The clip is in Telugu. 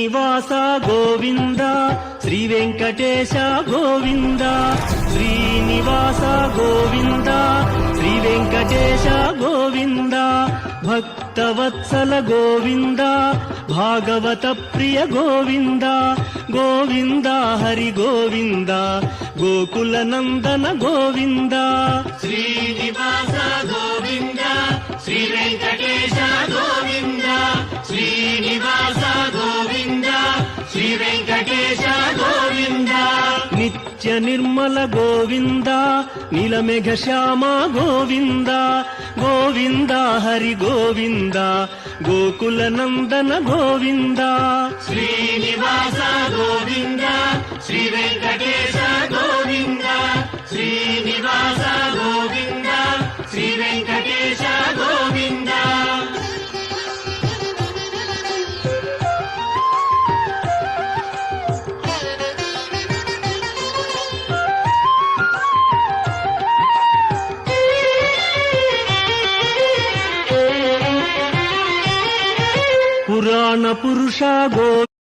శ్రీనివాస గోవింద శ్రీ వెంకటేశ గోవింద శ్రీనివాస గోవింద శ్రీ వెంకటేశ గోవింద భక్తవత్సల గోవింద భాగవత ప్రియ గోవింద గోవింద హరి గోవింద గోకుల నందన గోవింద శ్రీనివాస గోవింద శ్రీ వెంకటేశ గోవింద శ్రీనివాస గోవింద శ్రీ వెంకటేశ గోవింద నిత్య నిర్మల గోవింద నీలమేఘ శ్యామ గోవింద గోవింద హరి గోవింద గోకుల నందన గోవింద శ్రీనివాస గోవింద శ్రీ వెంకటేశ గోవింద శ్రీనివాస గోవింద శ్రీ వెంకటేశ గోవింద పురాణ పురుష గోవింద